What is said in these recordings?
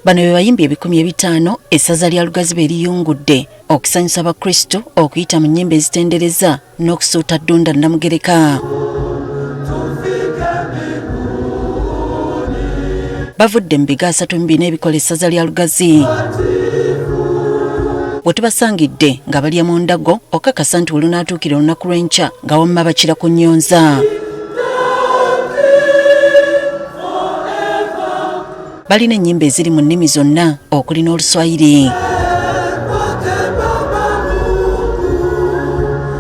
Bano be bayimbi 500 essaza lya Lugazi be liyungudde okusanyusa abakristo okuyita mu nnyimba ezitendereza n'okusuuta Ddunda Namugereka. Bavudde mu biga 34 ebikola essaza lya Lugazi. Bwe tubasangidde nga balya mu ndago okakasa nti olunaatuukira olunaku lw'enkya nga wamma bakira ku nnyonza. Balina ennyimba eziri mu nnimi zonna okuli n'Oluswayiri.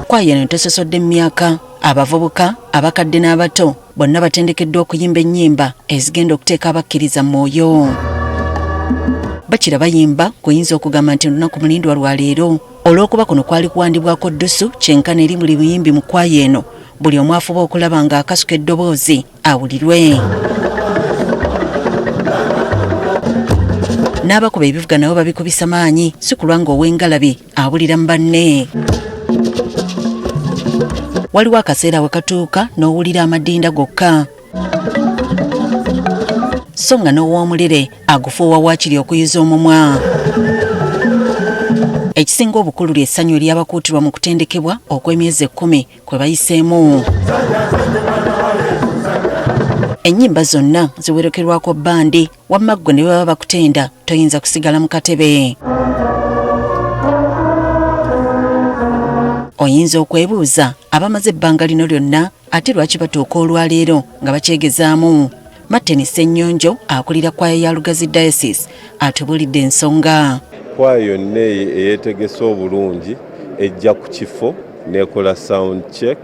Kwaya eno tesosodde mu myaka, abavubuka, abakadde n'abato bonna batendekeddwa okuyimba ennyimba ezigenda okuteeka abakkiriza mu mwoyo. Bakira bayimba kuyinza okugamba nti olunaku mulindwa lwa leero olw'okuba kuno kwali kuwandibwako ddusu kyenkana eri buli buyimbi mu kwaya eno, buli omu afuba okulaba nga akasuka eddoboozi awulirwe. N'abakuba ebivuga nabo babikubisa maanyi, si kulwa nga ow'engalabi awulira mu banne. Waliwo akaseera we katuuka n'owulira amadinda gokka, so nga n'ow'omulere agufuuwa waakiri okuyiza omumwa. Ekisinga obukulu ly'essanyu ery'abakuutirwa mu kutendekebwa okw'emyezi 10 kwe bayiseemu. Ennyimba zonna ziwerekerwako bbandi, wamma ggwe ne baba bakutenda toyinza kusigala mu katebe. Oyinza okwebuuza abamaze ebbanga lino lyonna ate lwaki batuuka olwaleero nga bakyegezaamu. Martin Ssennyonjo akulira kwaya ya Lugazi Diocese atubulidde ensonga. Kwaya yonna eyeetegese obulungi ejja ku kifo nekola sound check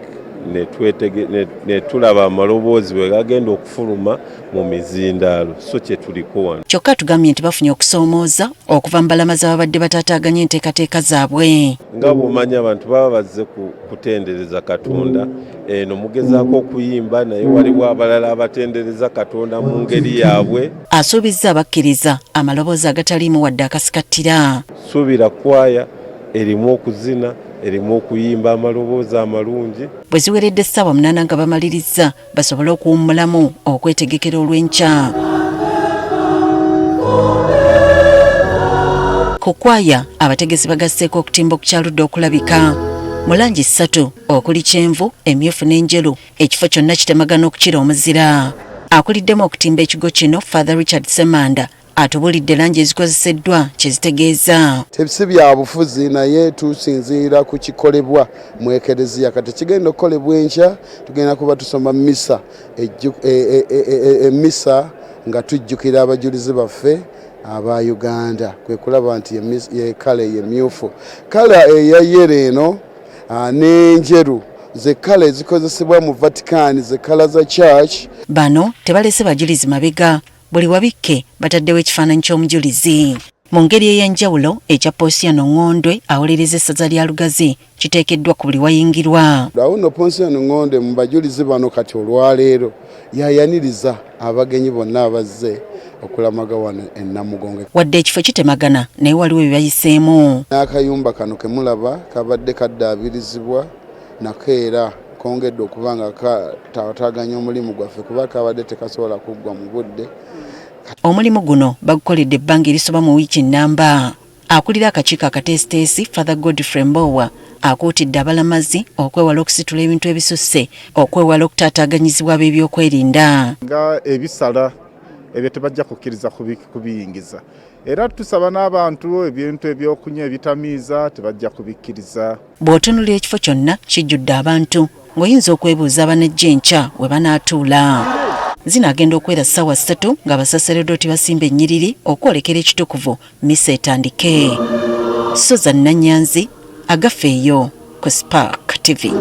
netulaba amaloboozi bwe gagenda okufuluma mu mizindaalo, so kye tuliko wano. Kyokka tugambye nti bafunye okusoomooza okuva mu balamazi ababadde bataataaganya enteekateeka zaabwe. Nga bw'omanyi abantu baba bazze kutendereza Katonda, eno mugezaako okuyimba naye waliwo abalala abatendereza Katonda mu ngeri yaabwe. Asuubizza abakkiriza amaloboozi agataliimu wadde akasikattira. Suubira kwaya erimu okuzina, erimu okuyimba amaloboozi amalungi. Bwe ziweredde essaawa 8 nga bamaliriza basobole okuwummulamu okwetegekera olw'enkya. Ku kwaya abategesi bagasseeko okutimba okukyaludde okulabika mu langi 3 okuli kyenvu, emyufu n'enjeru, ekifo kyonna kitemagana okukira omuzira. Akuliddemu okutimba ekigo kino Father Richard Semanda atubulidde langi ezikozeseddwa kye zitegeeza. Si bya bufuzi naye tusinziira ku kikolebwa mu ekereziya. Kati kigenda okukolebwa enkya tugenda kuba tusoma misa emisa nga tujjukira abajulizi baffe aba Uganda. Kwe kulaba nti ye kale yemyufu, kala eya yero eno n'enjeru ze kala ezikozesebwa mu Vatican, ze kala za church. Bano tebalese bajulizi mabega, buli wabikke bataddewo ekifaananyi ky'omujulizi. Mu ngeri ey'enjawulo ekya Ponsiano Ng'ondwe awolereza essaza lya Lugazi kiteekeddwa ku buli wayingirwa. Awo Ponsiano Ng'ondwe mu bajulizi bano kati olwaleero yayaniriza abagenyi bonna abazze okulamaga wano e Namugonge. Wadde ekifo kitemagana naye waliwo bye bayiseemu. N'akayumba kano ke mulaba kabadde kaddaabirizibwa nakeera kongedde okuba nga kataataganya omulimu gwaffe kuba kabadde tekasobola kuggwa mu budde. Omulimu guno bagukoledde ebbanga erisoba mu wiiki nnamba. Akulira akakiiko akateesiteesi Father Godfrey Mbowa akuutidde abalamazi okwewala okusitula ebintu ebisusse, okwewala okutaataaganyizibwa ab'ebyokwerinda. Nga ebisala ebyo tebajja kukkiriza kubiyingiza. Era tusaba n'abantu ebintu ebyokunywa ebitamiiza tebajja kubikkiriza. Bw'otunula ekifo kyonna kijjudde abantu ng'oyinza okwebuuza abanejja enkya we banaatuula. Zinaagenda okwera ssaawa 3 nga basasereddoti basimba ennyiriri okwolekera ekitukuvu misa etandike. Susan Nanyanzi, agafeeyo ku Spark TV.